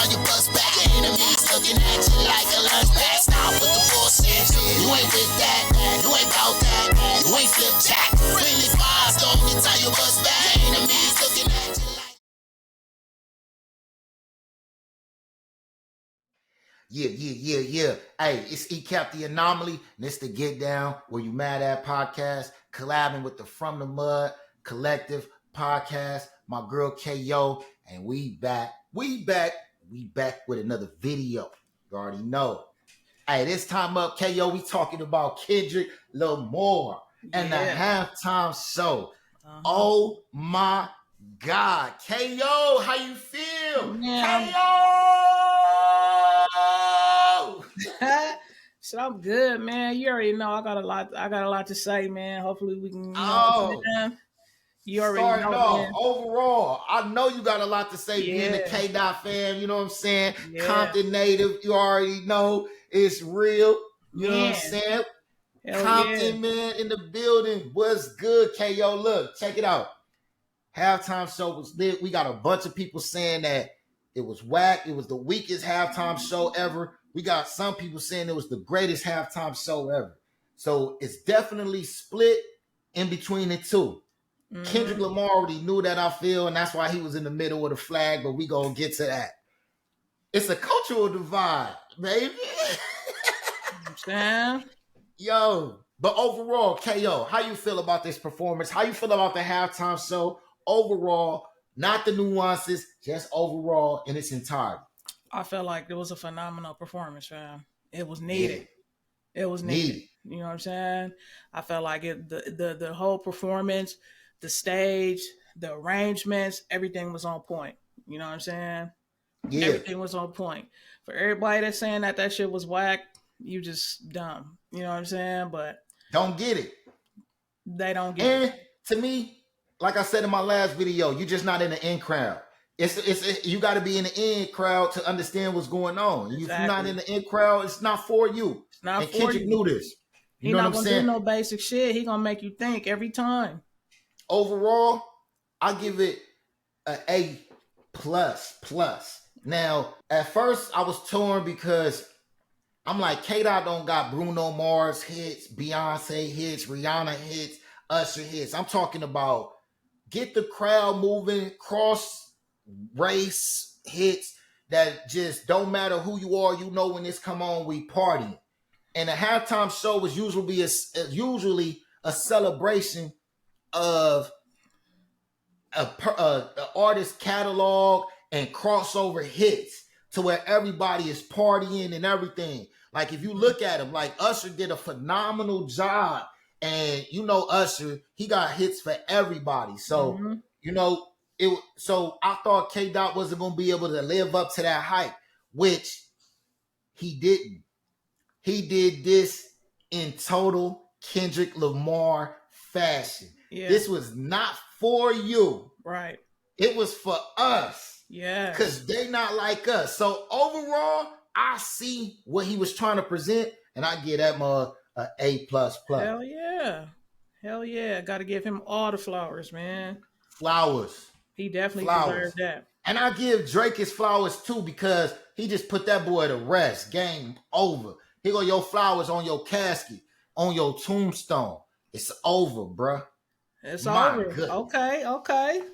time you bust back, your enemies looking at you like a lunch pack. Stop with the bullshit. You ain't with that, you ain't about that, you ain't flip jack. Friendly fires, the only time you bust back, your enemies looking at you like. Yeah. Hey, it's E-Cap the Anomaly, and it's the Get Down Where You Mad At podcast, collabing with the From the Mud Collective podcast, my girl KO, and we back with another video. You already know. Hey, this time up, KO, we talking about Kendrick Lamar and the halftime show. Oh my God. KO, how you feel? KO! So I'm good, man. You already know I got a lot to say, man. Hopefully we can you already know, man. Overall, I know you got a lot to say being a K-Dot fan, you know what I'm saying? Compton native, you already know it's real. You know what I'm saying? Compton, man, in the building. What's good, KO? Look, check it out. Halftime show was lit. We got a bunch of people saying that it was whack. It was the weakest halftime show ever. We got some people saying it was the greatest halftime show ever. So it's definitely split in between the two. Mm-hmm. Kendrick Lamar already knew that, I feel, and that's why he was in the middle of the flag, but we gonna get to that. It's a cultural divide, baby. Yo, but overall, KO, how you feel about this performance? How you feel about the halftime show overall? Not the nuances, just overall in its entirety. I felt like it was a phenomenal performance, fam. It was needed. Yeah. It was needed. You know what I'm saying? I felt like the whole performance, the stage, the arrangements, everything was on point. You know what I'm saying? Yeah. Everything was on point. For everybody that's saying that shit was whack, you just dumb. You know what I'm saying? But don't get it. They don't get it. And to me, like I said in my last video, you're just not in the in crowd. It's you got to be in the in crowd to understand what's going on. Exactly. If you're not in the in crowd, it's not for you. It's not and for Kendrick knew this. He's not gonna do no basic shit. He gonna make you think every time. Overall, I give it an A++. Now, at first, I was torn because I'm like, K-Dot don't got Bruno Mars hits, Beyonce hits, Rihanna hits, Usher hits. I'm talking about get the crowd moving, cross race hits that just don't matter who you are. You know when this come on, we partying. And a halftime show is usually a celebration of an artist catalog and crossover hits to where everybody is partying and everything. Like if you look at him, like Usher did a phenomenal job, and you know Usher, he got hits for everybody. So you know so I thought K-Dot wasn't gonna be able to live up to that hype, which he didn't. He did this in total Kendrick Lamar fashion. Yeah. This was not for you. Right. It was for us. Yeah. Because they not like us. So overall, I see what he was trying to present, and I give that man an A++. Hell yeah. Hell yeah. Got to give him all the flowers, man. Flowers. He definitely deserved that. And I give Drake his flowers too, because he just put that boy to rest. Game over. Here go your flowers on your casket, on your tombstone. It's over, bruh. It's over. Goodness. Okay.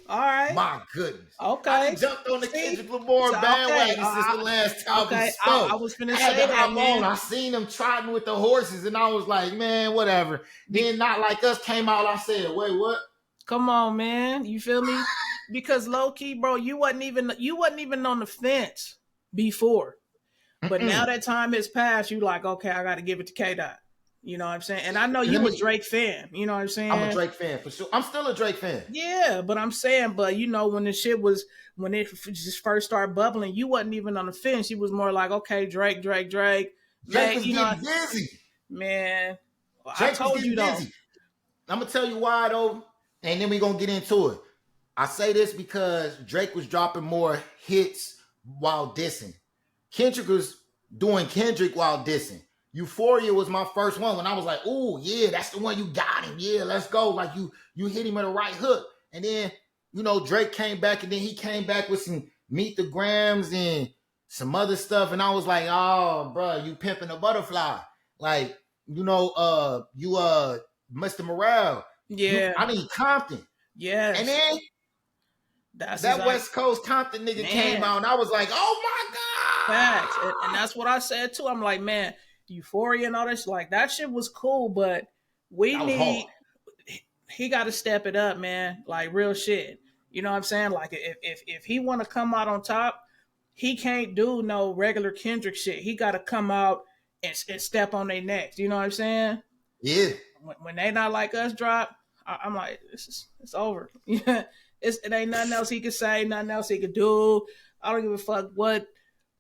All right. My goodness. Okay. I jumped on the Kendrick Lamar bandwagon since the last time we spoke. I was finna say that, man. I seen him trotting with the horses, and I was like, man, whatever. Then Not Like Us came out. I said, wait, what? Come on, man. You feel me? Because low key, bro, you wasn't even on the fence before. But now that time has passed, you like, okay, I got to give it to K-Dot. You know what I'm saying? And I know you a Drake fan. You know what I'm saying? I'm a Drake fan for sure. I'm still a Drake fan. Yeah, but I'm saying, you know, when it just first started bubbling, you wasn't even on the fence. You was more like, okay, Drake. Drake was getting busy. Man, Drake I told you though. Busy. I'm going to tell you why though, and then we're going to get into it. I say this because Drake was dropping more hits while dissing. Kendrick was doing Kendrick while dissing. Euphoria was my first one when I was like, oh, yeah, that's the one, you got him. Yeah, let's go. Like you hit him at the right hook. And then, you know, Drake came back, and then he came back with some Meet the Grams and some other stuff, and I was like, oh, bro, you pimping a butterfly. Like, you know, Mr. Morale. Yeah. I need Compton. Yes. And then that West Coast Compton nigga came out, and I was like, oh my God. Facts. And that's what I said too. I'm like, man, Euphoria and all this, like that shit was cool, but he got to step it up, man. Like real shit. You know what I'm saying? Like if he want to come out on top, he can't do no regular Kendrick shit. He got to come out and step on their necks. You know what I'm saying? Yeah. When they not like us drop, I'm like, it's over. Yeah, it ain't nothing else he could say, nothing else he could do. I don't give a fuck what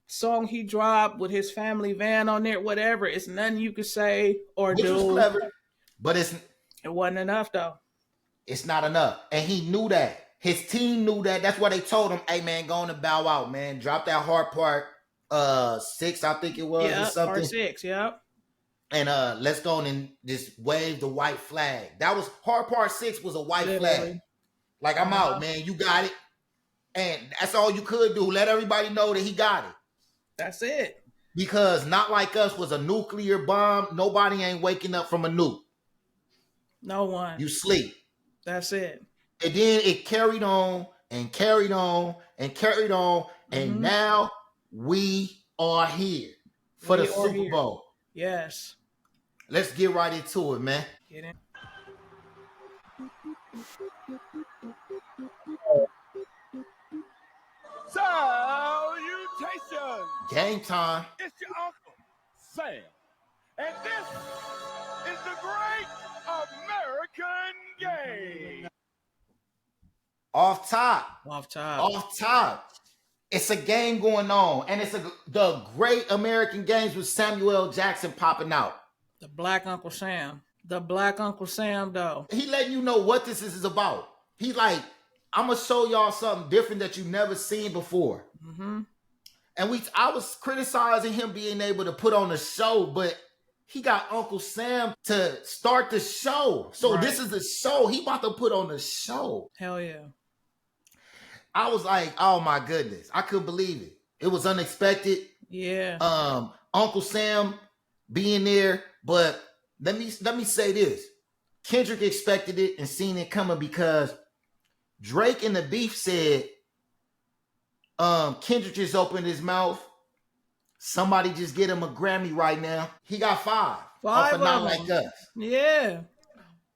song he dropped with his family van on there, whatever. It's nothing you could say or Which do. was clever, but it wasn't enough though. It's not enough, and he knew that. His team knew that. That's why they told him, "Hey man, go on and bow out, man. Drop that hard part 6, I think it was, or something. Part 6, yep. And let's go on and just wave the white flag. That was hard part 6 was a white flag. Like, I'm out, man. You got it. And that's all you could do. Let everybody know that he got it. That's it. Because Not Like Us was a nuclear bomb. Nobody ain't waking up from a nuke. No one. You sleep. That's it. And then it carried on and carried on and carried on. Mm-hmm. And now we are here for the Super Bowl. Yes. Let's get right into it, man. Get in. Salutations! Game time. It's your Uncle Sam. And this is the Great American Game. Off top. It's a game going on. And it's the Great American Games with Samuel L. Jackson popping out. The Black Uncle Sam. The Black Uncle Sam, though. He letting you know what this is about. He like, I'm going to show y'all something different that you've never seen before. Mm-hmm. And I was criticizing him being able to put on a show, but he got Uncle Sam to start the show. So This is the show. He about to put on the show. Hell yeah. I was like, oh my goodness. I couldn't believe it. It was unexpected. Yeah. Uncle Sam being there. But let me say this. Kendrick expected it and seen it coming because Drake in the beef said, Kendrick just opened his mouth. Somebody just get him a Grammy right now. He got 5 off of Not Like Us. Yeah.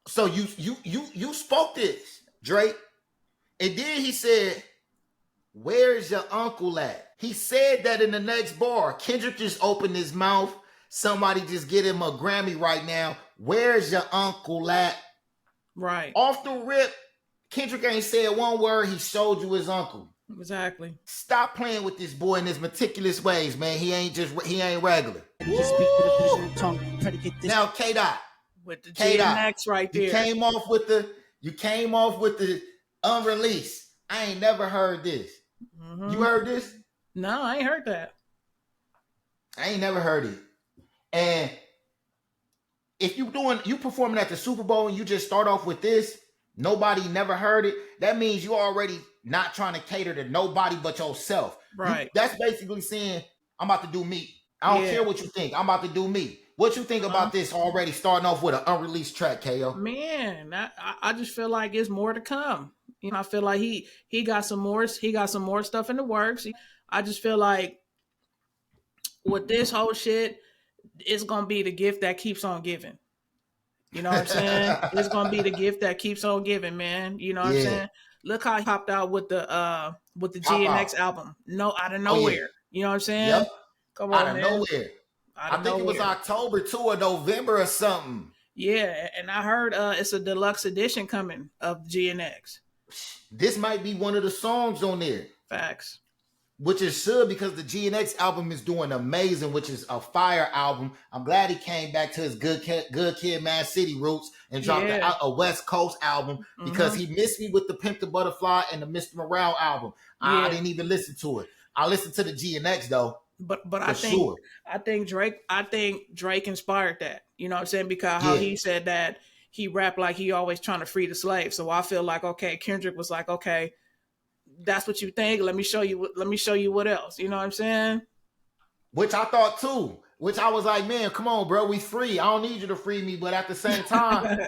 So you spoke this, Drake. And then he said, where's your uncle at? He said that in the next bar. Kendrick just opened his mouth. Somebody just get him a Grammy right now. Where's your uncle at? Right. Off the rip, Kendrick ain't said one word. He showed you his uncle. Exactly. Stop playing with this boy in his meticulous ways, man. He ain't regular. Now, K-Dot. With the GMX right there. You came off with the unreleased. I ain't never heard this. Mm-hmm. You heard this? No, I ain't heard that. I ain't never heard it. And if you performing at the Super Bowl and you just start off with this, nobody never heard it, that means you already not trying to cater to nobody but yourself. Right. That's basically saying, I'm about to do me. I don't care what you think. I'm about to do me. What you think about this already starting off with an unreleased track, KO? Man, I just feel like it's more to come. You know, I feel like he got some more stuff in the works. I just feel like with this whole shit, it's gonna be the gift that keeps on giving. You know what I'm saying? It's gonna be the gift that keeps on giving, man. You know what I'm saying? Look how he popped out with the GNX album. No, out of nowhere. Yeah. You know what I'm saying? Yep. Come on, out of nowhere. I think it was October 2 or November or something. Yeah, and I heard it's a deluxe edition coming of GNX. This might be one of the songs on there. Facts. Which it should, because the GNX album is doing amazing, which is a fire album. I'm glad he came back to his Good Kid, Mad City roots and dropped a West Coast album, because he missed me with the Pimp the Butterfly and the Mr. Morale album. Yeah. I didn't even listen to it. I listened to the GNX though. But I think Drake inspired that. You know what I'm saying? Because how he said that he rapped like he always trying to free the slave. So I feel like, okay, Kendrick was like, okay, that's what you think. Let me show you what else. You know what I'm saying? Which I thought too. Which I was like, man, come on, bro, we free. I don't need you to free me, but at the same time,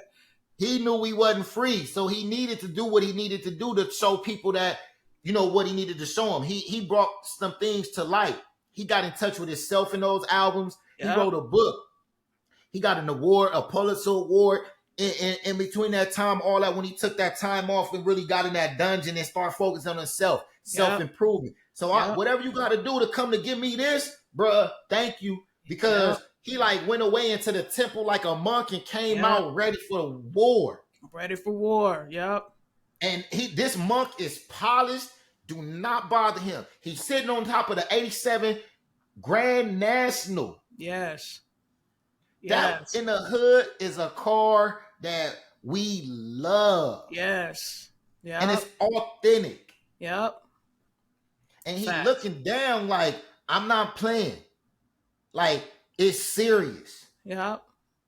he knew we wasn't free, so he needed to do what he needed to do to show people that, you know, what he needed to show them. He brought some things to light. He got in touch with himself in those albums. Yep. He wrote a book. He got an award, a Pulitzer Award. In between that time, all that, when he took that time off and really got in that dungeon and started focusing on himself, self-improvement. So whatever you got to do to come to give me this, bruh, thank you. Because he like went away into the temple like a monk and came out ready for the war. Ready for war, And this monk is polished. Do not bother him. He's sitting on top of the 87 Grand National. Yes. That in the hood is a car that we love. Yes. Yeah. And it's authentic. Yep. And he's looking down like, I'm not playing. Like, it's serious. Yep.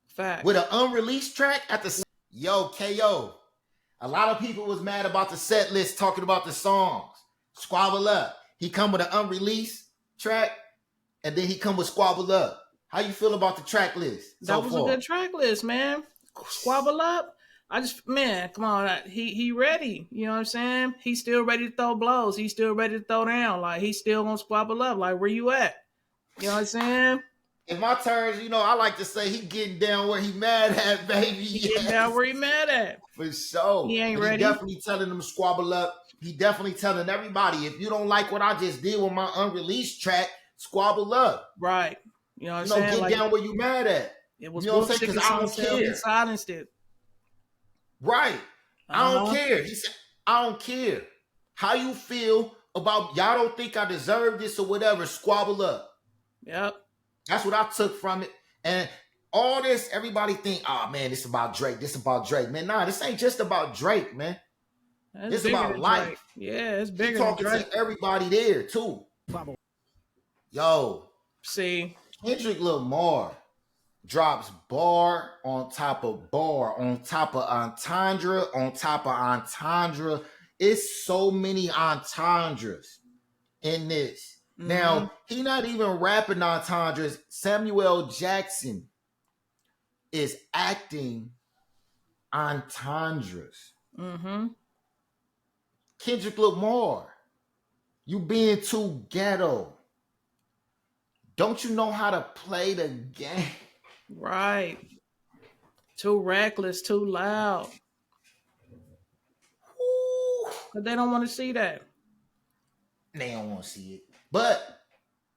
Fact. With an unreleased track at the... Yo, KO. A lot of people was mad about the set list talking about the songs. Squabble Up. He come with an unreleased track, and then he come with Squabble Up. How you feel about the track list so far? That was a good track list, man. Squabble Up. Come on. He ready. You know what I'm saying? He's still ready to throw blows. He's still ready to throw down. Like, he's still gonna squabble up. Like, where you at? You know what I'm saying? In my terms, you know, I like to say he getting down where he mad at, baby. He getting down where he mad at. For sure. He ain't ready. He definitely telling them to squabble up. He definitely telling everybody, if you don't like what I just did with my unreleased track, squabble up. Right. You know what I'm saying? Get down where you mad at. It was, you know what I'm saying? Because I don't care. He silenced it. Right. I don't care. He said, I don't care. How you feel about, y'all don't think I deserve this or whatever, squabble up. Yep. That's what I took from it. And all this, everybody think, oh man, this is about Drake. This is about Drake. Man, nah, this ain't just about Drake, man. It's about life. Drake. Yeah, it's bigger He talking than Drake. to everybody there, too. Yo. See. Kendrick Lamar drops bar on top of bar, on top of entendre, on top of entendre. It's so many entendres in this. Mm-hmm. Now, he not even rapping entendres. Samuel Jackson is acting entendres. Mm-hmm. Kendrick Lamar, you being too ghetto. Don't you know how to play the game? Right. Too reckless, too loud. Ooh. But they don't want to see that. They don't want to see it. But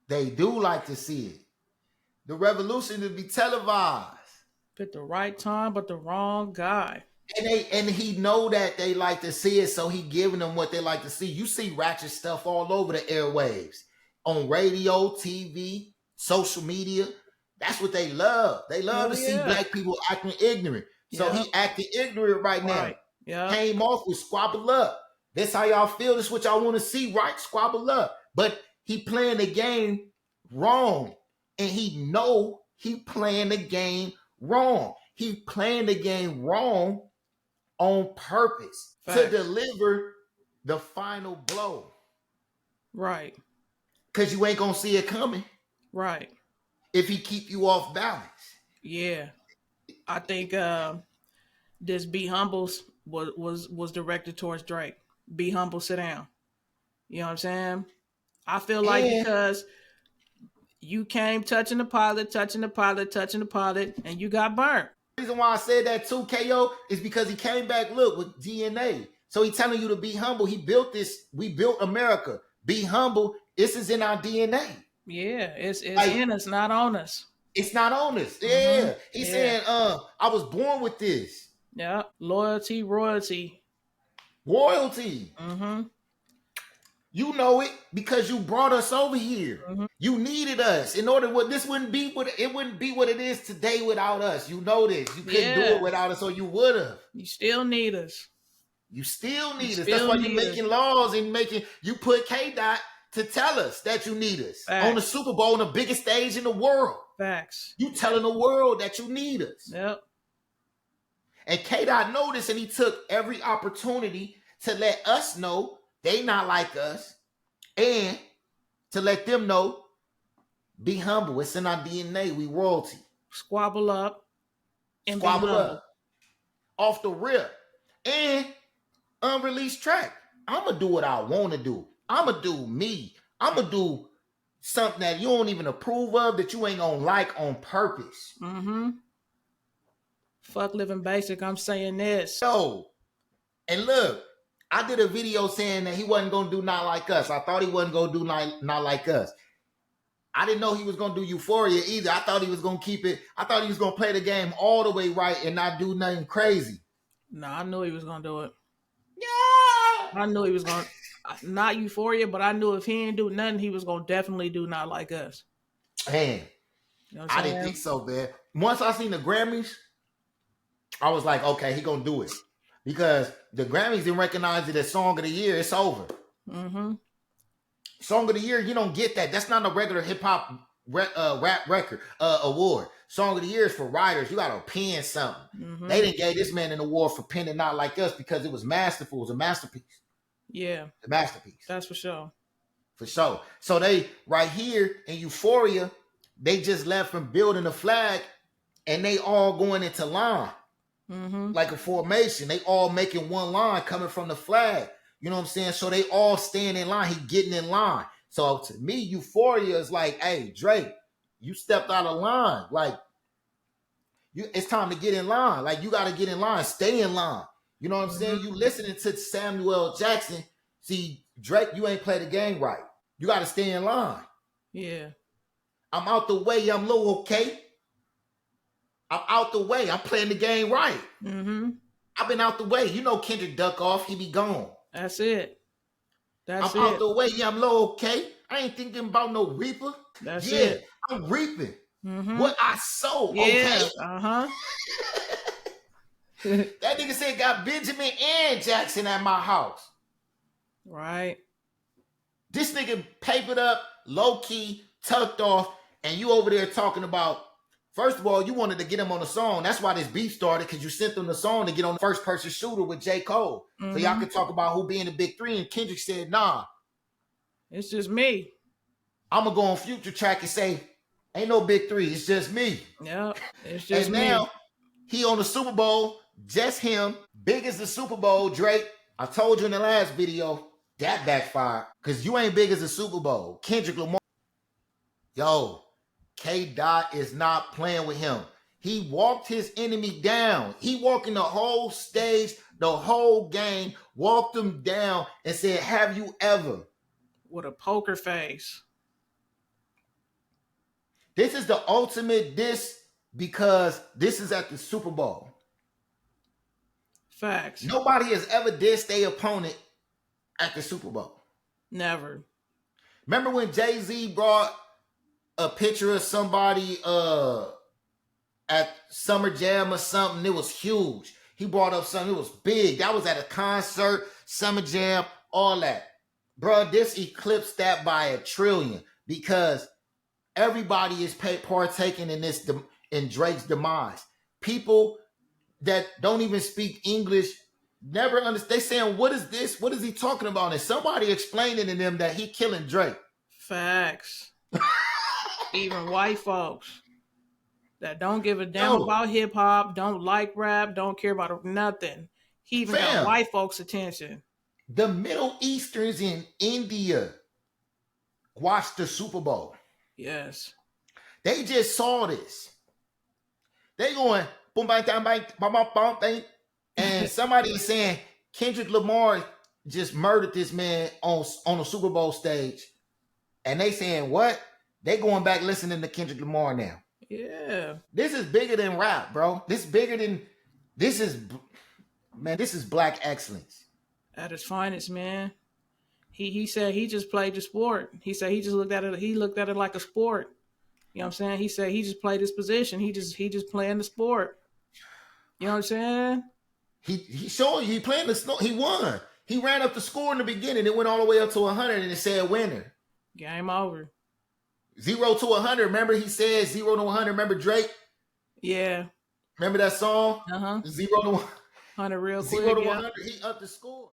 they do like to see it. The revolution to be televised. Pick the right time, but the wrong guy. And he know that they like to see it, so he giving them what they like to see. You see ratchet stuff all over the airwaves. On radio, TV, social media. That's what they love. They love to see black people acting ignorant. So he acting ignorant right now. Yeah. Came off with squabble up. That's how y'all feel. This is what y'all want to see, right? Squabble up. But he playing the game wrong. And he know he playing the game wrong. He playing the game wrong on purpose to deliver the final blow. Right. Because you ain't going to see it coming. Right. If he keep you off balance. Yeah. I think this Be Humble was directed towards Drake. Be humble, sit down. You know what I'm saying? I feel like because you came touching the pilot, and you got burnt. The reason why I said that too, KO, is because he came back, look, with DNA. So he telling you to be humble. He built this. We built America. Be humble. This is in our DNA. Yeah, it's like, in us, not on us. It's not on us. Yeah. Mm-hmm. He's saying, I was born with this. Yeah. Loyalty, royalty. Royalty. Mm-hmm. You know it because you brought us over here. Mm-hmm. You needed us in order. This wouldn't be what it is today without us. You know this. You couldn't do it without us, or you would have. You still need us. You still need us. That's why you're making laws and you put K-Dot to tell us that you need us. Facts. On the Super Bowl, on the biggest stage in the world. Facts. You telling the world that you need us. Yep. And K-Dot noticed, and he took every opportunity to let us know they not like us, and to let them know, be humble. It's in our DNA. We royalty. Squabble up and Squabble be humble. up off the rip. And unreleased track. I'm going to do what I want to do. I'm going to do me. I'm going to do something that you don't even approve of, that you ain't going to like on purpose. Mm-hmm. Fuck living basic. I'm saying this. Yo, and look, I did a video saying that he wasn't going to do Not Like Us. I thought he wasn't going to do Not Like Us. I didn't know he was going to do Euphoria either. I thought he was going to keep it. I thought he was going to play the game all the way right and not do nothing crazy. No, I knew he was going to do it. Yeah. I knew he was going to. Not Euphoria, but I knew if he didn't do nothing, he was going to definitely do Not Like Us. Man, you know I didn't think so, man. Once I seen the Grammys, I was like, okay, he going to do it. Because the Grammys didn't recognize it as Song of the Year. It's over. Mm-hmm. Song of the Year, you don't get that. That's not a regular hip-hop rap record award. Song of the Year is for writers. You got to pen something. Mm-hmm. They didn't give this man an award for penning Not Like Us because it was masterful. It was a masterpiece. Yeah. A masterpiece. That's for sure. For sure. So they, right here in Euphoria, they just left from building a flag and they all going into line. Mm-hmm. Like a formation. They all making one line coming from the flag. You know what I'm saying? So they all staying in line. He getting in line. So to me, Euphoria is like, hey, Drake, you stepped out of line. Like, it's time to get in line. Like, you got to get in line. Stay in line. You know what I'm saying? You listening to Samuel L. Jackson. See, Drake, you ain't play the game right. You got to stay in line. Yeah. I'm out the way. I'm low, okay? I'm out the way. I'm playing the game right. Mm-hmm. I've been out the way. You know Kendrick duck off. He be gone. That's it. I'm out the way. Yeah, I'm low, okay? I ain't thinking about no reaper. That's it. I'm reaping Mm-hmm. what I sow, Yeah. okay? Uh-huh. That nigga said got Benjamin and Jackson at my house. Right. This nigga papered up, low-key, tucked off, and you over there talking about, first of all, you wanted to get him on the song. That's why this beef started, because you sent them the song to get on the first-person shooter with J. Cole. Mm-hmm. So y'all could talk about who being the big three, and Kendrick said, nah. It's just me. I'm going to go on Future Track and say, ain't no big three, it's just me. Yep, it's just and me. Now, he on the Super Bowl, just him, big as the Super Bowl, Drake. I told you in the last video, that backfired, because you ain't big as the Super Bowl. Kendrick Lamar. Yo, K-Dot is not playing with him. He walked his enemy down. He walking the whole stage, the whole game, walked him down and said, have you ever? With a poker face. This is the ultimate diss because this is at the Super Bowl. Facts. Nobody has ever dissed their opponent at the Super Bowl. Never. Remember when Jay-Z brought a picture of somebody at Summer Jam or something? It was huge. He brought up something, it was big. That was at a concert, Summer Jam, all that. Bro, this eclipsed that by 1 trillion because everybody is partaking in this, in Drake's demise. People that don't even speak English never understand. They saying, what is this? What is he talking about? And somebody explaining to them that he killing Drake. Facts. Even white folks that don't give a damn about hip hop, don't like rap, don't care about nothing. He even got white folks' attention. The Middle Easterns in India watched the Super Bowl. Yes. They just saw this. They going boom, bang, bang, bang, bang, bang, bang, and somebody is saying Kendrick Lamar just murdered this man on a Super Bowl stage, and they saying what? They going back listening to Kendrick Lamar now. Yeah. This is bigger than rap, bro. This is black excellence at its finest, man. He said he just played the sport. He said he just looked at it like a sport. You know what I'm saying? He said he just played his position. He just playing the sport. You know what I'm saying? He showed you he playing the snow. He won. He ran up the score in the beginning. It went all the way up to 100 and it said winner. Game over. 0 to 100. Remember he said 0 to 100. Remember Drake? Yeah. Remember that song? 0 to 100 real quick. 0 to 100. He upped the score.